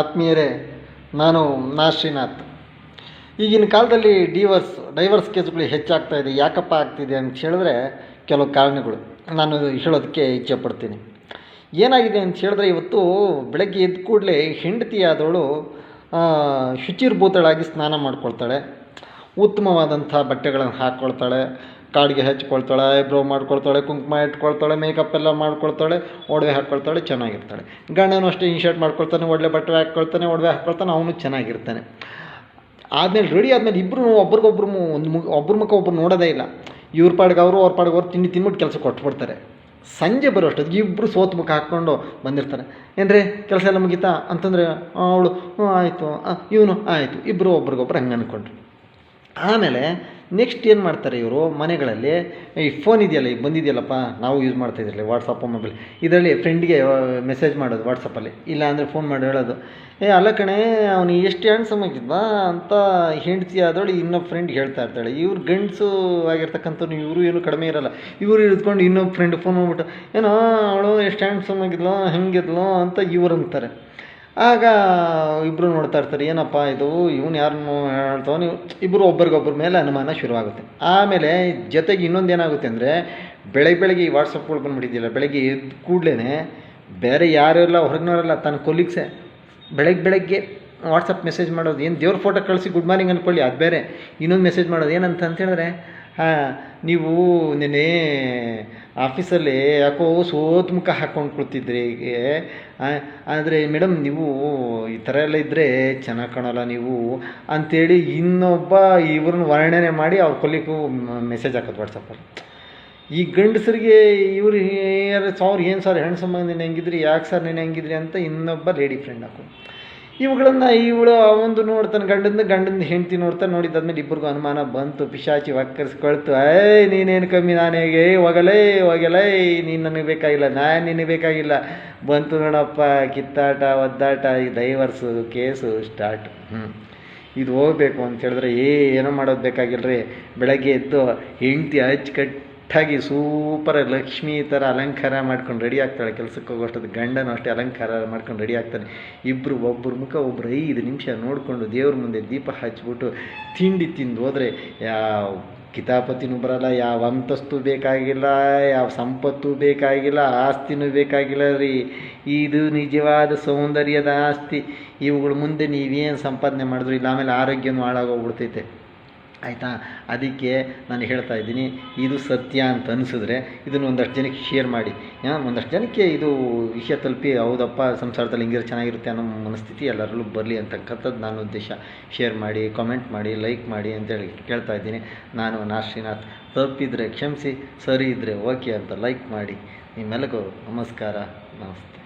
ಆತ್ಮೀಯರೇ, ನಾನು ಶ್ರೀನಾಥ್. ಈಗಿನ ಕಾಲದಲ್ಲಿ ಡೈವರ್ಸ್ ಕೇಸ್ಗಳು ಹೆಚ್ಚಾಗ್ತಾ ಇದೆ. ಯಾಕಪ್ಪ ಆಗ್ತಿದೆ ಅಂತ ಹೇಳಿದ್ರೆ ಕೆಲವು ಕಾರಣಗಳು ನಾನು ಹೇಳೋದಕ್ಕೆ ಇಚ್ಛೆಪಡ್ತೀನಿ. ಏನಾಗಿದೆ ಅಂತ ಹೇಳಿದ್ರೆ, ಇವತ್ತು ಬೆಳಗ್ಗೆ ಎದ್ದ ಕೂಡಲೇ ಹೆಂಡತಿಯಾದವಳು ಶುಚಿರ್ಭೂತಳಾಗಿ ಸ್ನಾನ ಮಾಡ್ಕೊಳ್ತಾಳೆ, ಉತ್ತಮವಾದಂಥ ಬಟ್ಟೆಗಳನ್ನು ಹಾಕ್ಕೊಳ್ತಾಳೆ, ಕಾಡಿಗೆ ಹಚ್ಕೊಳ್ತಾಳೆ, ಐಬ್ರೋ ಮಾಡ್ಕೊಳ್ತಾಳೆ, ಕುಂಕುಮ ಇಟ್ಕೊಳ್ತಾಳೆ, ಮೇಕಪ್ ಎಲ್ಲ ಮಾಡ್ಕೊಳ್ತಾಳೆ, ಒಡವೆ ಹಾಕ್ಕೊಳ್ತಾಳೆ, ಚೆನ್ನಾಗಿರ್ತಾಳೆ. ಗಂಡನೂ ಅಷ್ಟೇ ಇನ್ಶರ್ಟ್ ಮಾಡ್ಕೊಳ್ತಾನೆ, ಒಳ್ಳೆ ಬಟ್ಟೆ ಹಾಕ್ಕೊಳ್ತಾನೆ, ಒಡವೆ ಹಾಕ್ಕೊಳ್ತಾನೆ, ಅವನು ಚೆನ್ನಾಗಿರ್ತಾನೆ. ಆದಮೇಲೆ ರೆಡಿ ಆದಮೇಲೆ ಇಬ್ಬರು ಒಬ್ರಿಗೊಬ್ರು ಒಬ್ಬರ ಮುಖ ಒಬ್ಬರು ನೋಡೋದೇ ಇಲ್ಲ. ಇವ್ರ ಪಾಡಿಗೆ ಅವರು, ಅವ್ರ ಪಾಡಿಗೆ ಅವ್ರು ತಿಂದ್ಬಿಟ್ಟು ಕೆಲಸ ಕೊಟ್ಬಿಡ್ತಾರೆ. ಸಂಜೆ ಬರೋ ಅಷ್ಟೊತ್ತಿಗೆ ಇಬ್ಬರು ಸೋತು ಮುಖ ಹಾಕ್ಕೊಂಡು ಬಂದಿರ್ತಾರೆ. ಏನ್ರಿ ಕೆಲಸ ಎಲ್ಲ ಮುಗೀತಾ ಅಂತಂದರೆ ಅವಳು ಹ್ಞೂ ಆಯಿತು, ಇವನು ಆಯಿತು, ಇಬ್ಬರು ಒಬ್ರಿಗೊಬ್ರು ಹಂಗೆ ಅಂದ್ಕೊಂಡ್ರು. ಆಮೇಲೆ ನೆಕ್ಸ್ಟ್ ಏನು ಮಾಡ್ತಾರೆ ಇವರು ಮನೆಗಳಲ್ಲಿ, ಈ ಫೋನ್ ಇದೆಯಲ್ಲ, ಈಗ ಬಂದಿದೆಯಲ್ಲಪ್ಪ, ನಾವು ಯೂಸ್ ಮಾಡ್ತಾಯಿದ್ರಲ್ಲ ವಾಟ್ಸಪ್ಪು ಮೊಬೈಲ್, ಇದರಲ್ಲಿ ಫ್ರೆಂಡ್ಗೆ ಮೆಸೇಜ್ ಮಾಡೋದು ವಾಟ್ಸಪ್ಪಲ್ಲಿ, ಇಲ್ಲ ಅಂದರೆ ಫೋನ್ ಮಾಡಿ ಹೇಳೋದು, ಅಲ್ಲ ಕಣೆ ಅವನು ಎಷ್ಟು ಹ್ಯಾಂಡ್ಸಮ್ ಆಗಿದ್ವಾ ಅಂತ ಹೆಂಡತಿ ಆದವಳು ಇನ್ನೊಬ್ಬ ಫ್ರೆಂಡ್ಗೆ ಹೇಳ್ತಾ ಇರ್ತಾಳೆ. ಇವ್ರು ಗಂಡಸು ಆಗಿರ್ತಕ್ಕಂಥವ್ರು, ಇವರು ಏನು ಕಡಿಮೆ ಇರೋಲ್ಲ. ಇವರು ಹಿಡಿದ್ಕೊಂಡು ಇನ್ನೊಬ್ಬ ಫ್ರೆಂಡ್ ಫೋನ್ ಮಾಡ್ಬಿಟ್ಟು ಏನೋ ಅವಳು ಎಷ್ಟು ಹ್ಯಾಂಡ್ಸಮ್ ಆಗಿದ್ಲೋ ಹೆಂಗಿದ್ಲೋ ಅಂತ ಇವ್ರು ಅಂತಾರೆ. ಆಗ ಇಬ್ಬರು ನೋಡ್ತಾ ಇರ್ತಾರೆ, ಏನಪ್ಪ ಇದು, ಇವನು ಯಾರನ್ನು ಹೇಳ್ತಾವ, ನೀವು ಇಬ್ಬರು ಒಬ್ರಿಗೊಬ್ಬರ ಮೇಲೆ ಅನುಮಾನ ಶುರುವಾಗುತ್ತೆ. ಆಮೇಲೆ ಜೊತೆಗೆ ಇನ್ನೊಂದು ಏನಾಗುತ್ತೆ ಅಂದರೆ, ಬೆಳಗ್ಗೆ ಈ ವಾಟ್ಸಪ್ಗಳು ಬಂದುಬಿಟ್ಟಿದ್ದಿಲ್ಲ, ಬೆಳಗ್ಗೆ ಎದ್ದು ಕೂಡಲೇ ಬೇರೆ ಯಾರೆಲ್ಲ ಹೊರಗಿನವರೆಲ್ಲ ತನ್ನ ಕೊಲೀಗ್ಸೇ ಬೆಳಗ್ಗೆ ವಾಟ್ಸಪ್ ಮೆಸೇಜ್ ಮಾಡೋದು. ಏನು ದೇವ್ರ ಫೋಟೋ ಕಳಿಸಿ ಗುಡ್ ಮಾರ್ನಿಂಗ್ ಅಂದ್ಕೊಳ್ಳಿ, ಅದು ಬೇರೆ. ಇನ್ನೊಂದು ಮೆಸೇಜ್ ಮಾಡೋದು ಏನಂತ ಹೇಳಿದ್ರೆ, ನೀವು ನೆನ್ನೆ ಆಫೀಸಲ್ಲಿ ಯಾಕೋ ಸೋತ್ ಮುಖ ಹಾಕ್ಕೊಂಡು ಕೂತಿದ್ರಿ, ಆದರೆ ಮೇಡಮ್ ನೀವು ಈ ಥರ ಎಲ್ಲ ಇದ್ದರೆ ಚೆನ್ನಾಗಿ ಕಾಣೋಲ್ಲ ನೀವು ಅಂಥೇಳಿ ಇನ್ನೊಬ್ಬ ಇವ್ರನ್ನ ವರ್ಣನೆ ಮಾಡಿ ಅವ್ರ ಕೊಲ್ಲಿಗೂ ಮೆಸೇಜ್ ಹಾಕೋದು ವಾಟ್ಸಪ್ಪಲ್ಲಿ. ಈ ಗಂಡಸರಿಗೆ ಇವರು ಏನು ಸರ್ ಹೆಣ್ಸಮ್ಮ ನೀನು ಹೆಂಗಿದ್ರಿ, ಯಾಕೆ ಸರ್ ನೀನು ಹೆಂಗಿದ್ರಿ ಅಂತ ಇನ್ನೊಬ್ಬ ಲೇಡಿ ಫ್ರೆಂಡ್ ಹಾಕೋದು. ಇವಳು ಅವೊಂದು ನೋಡ್ತಾನೆ, ಗಂಡಂದು ಹೆಂಡ್ತಿ ನೋಡ್ತಾನೆ. ನೋಡಿದ್ದಾದ್ಮೇಲೆ ಇಬ್ಬರಿಗೂ ಅನುಮಾನ ಬಂತು, ಪಿಶಾಚಿ ವಕ್ಕರಿಸ್ಕೊಳ್ತು, ನೀನೇನು ಕಮ್ಮಿ, ನಾನೇಗೆ ಹೋಗಲೇ ನೀನು ನನಗೆ ಬೇಕಾಗಿಲ್ಲ, ನಾನು ನಿನಗೆ ಬೇಕಾಗಿಲ್ಲ. ಬಂತು ನೋಡಪ್ಪ ಕಿತ್ತಾಟ, ಒದ್ದಾಟ, ಈ ಡೈವರ್ಸು ಕೇಸು ಸ್ಟಾರ್ಟ್. ಇದು ಹೋಗಬೇಕು ಅಂತ ಹೇಳಿದ್ರೆ ಏನೋ ಮಾಡೋದು ಬೇಕಾಗಿಲ್ಲರಿ. ಬೆಳಗ್ಗೆ ಎದ್ದು ಹೆಂಡ್ತಿ ಅಚ್ಚುಕಟ್ಟಾಗಿ ಸೂಪರ್ ಲಕ್ಷ್ಮಿ ಥರ ಅಲಂಕಾರ ಮಾಡ್ಕೊಂಡು ರೆಡಿ ಆಗ್ತಾಳೆ. ಕೆಲಸಕ್ಕೆ ಹೋಗೋಷ್ಟೊತ್ತು ಗಂಡನೂ ಅಷ್ಟೇ ಅಲಂಕಾರ ಮಾಡ್ಕೊಂಡು ರೆಡಿ ಆಗ್ತಾನೆ. ಇಬ್ಬರು ಒಬ್ಬರ ಮುಖ ಒಬ್ಬರು 5 ನಿಮಿಷ ನೋಡಿಕೊಂಡು ದೇವ್ರ ಮುಂದೆ ದೀಪ ಹಚ್ಬಿಟ್ಟು ತಿಂಡಿ ತಿಂದು ಹೋದರೆ ಯಾವ ಕಿತಾಪತಿನೂ ಬರಲ್ಲ, ಯಾವ ಅಂತಸ್ತು ಬೇಕಾಗಿಲ್ಲ, ಯಾವ ಸಂಪತ್ತು ಬೇಕಾಗಿಲ್ಲ, ಆಸ್ತಿನೂ ಬೇಕಾಗಿಲ್ಲ ರೀ. ಇದು ನಿಜವಾದ ಸೌಂದರ್ಯದ ಆಸ್ತಿ. ಇವುಗಳ ಮುಂದೆ ನೀವೇನು ಸಂಪಾದನೆ ಮಾಡಿದ್ರು ಇಲ್ಲ, ಆಮೇಲೆ ಆರೋಗ್ಯನೂ ಹಾಳಾಗೋಗ್ಬಿಡ್ತೈತೆ, ಆಯಿತಾ? ಅದಕ್ಕೆ ನಾನು ಹೇಳ್ತಾ ಇದ್ದೀನಿ, ಇದು ಸತ್ಯ ಅಂತ ಅನಿಸಿದ್ರೆ ಇದನ್ನು ಒಂದಷ್ಟು ಜನಕ್ಕೆ ಶೇರ್ ಮಾಡಿ. ಒಂದಷ್ಟು ಜನಕ್ಕೆ ಇದು ವಿಷಯ ತಲುಪಿ, ಹೌದಪ್ಪ ಸಂಸಾರದಲ್ಲಿ ಹಿಂಗಿರೋ ಚೆನ್ನಾಗಿರುತ್ತೆ ಅನ್ನೋ ಮನಸ್ಥಿತಿ ಎಲ್ಲರಲ್ಲೂ ಬರಲಿ ಅಂತಕ್ಕಂಥದ್ದು ನನ್ನ ಉದ್ದೇಶ. ಶೇರ್ ಮಾಡಿ, ಕಾಮೆಂಟ್ ಮಾಡಿ, ಲೈಕ್ ಮಾಡಿ ಅಂತೇಳಿ ಕೇಳ್ತಾ ಇದ್ದೀನಿ. ನಾನು ಶ್ರೀನಾಥ್. ತಪ್ಪಿದರೆ ಕ್ಷಮಿಸಿ, ಸರಿ ಇದ್ದರೆ ಓಕೆ ಅಂತ ಲೈಕ್ ಮಾಡಿ. ನಿಮ್ಮೆಲ್ಲರಿಗೂ ನಮಸ್ಕಾರ, ನಮಸ್ತೆ.